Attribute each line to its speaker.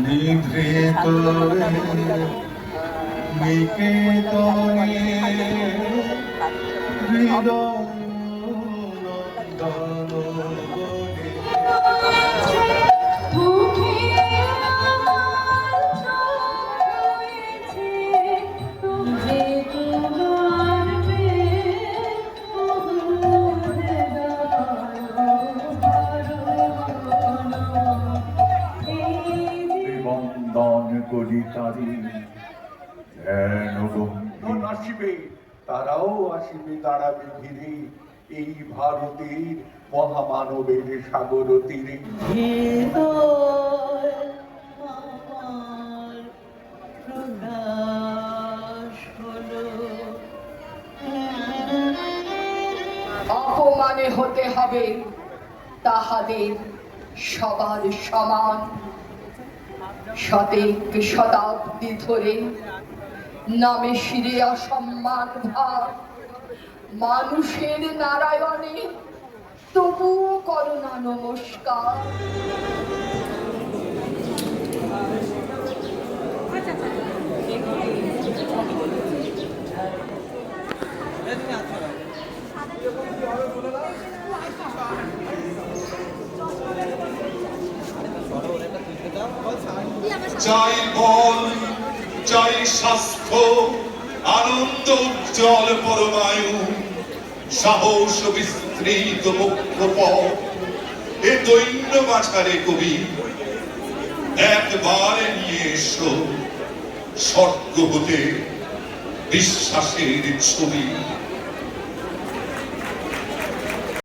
Speaker 1: নিভৃত নিকেতনে হৃদয় নন্দন বনে বন্দন করি তারি ধ্যান আসিবে, তারাও আসিবে, দাঁড়াবে ঘিরে এই ভারতের মহামানবের সাগর তীরে।
Speaker 2: অপমানে হতে হবে তাহাদের সবার সমান। শতেক শতাব্দী ধরে নামে শিরে অসম্মান ভাব মানুষের নারায়ণে, তবু করুণা নমস্কার।
Speaker 3: চাই বল, চাই স্বাস্থ্য, আনন্দ উজ্জ্বল পরমায়ু, সাহস বিস্তৃত মুখ্য পথ, এ দৈন্য বাছারে কবি একবারে নিয়ে এসো স্বর্গ হতে বিশ্বাসের ছবি।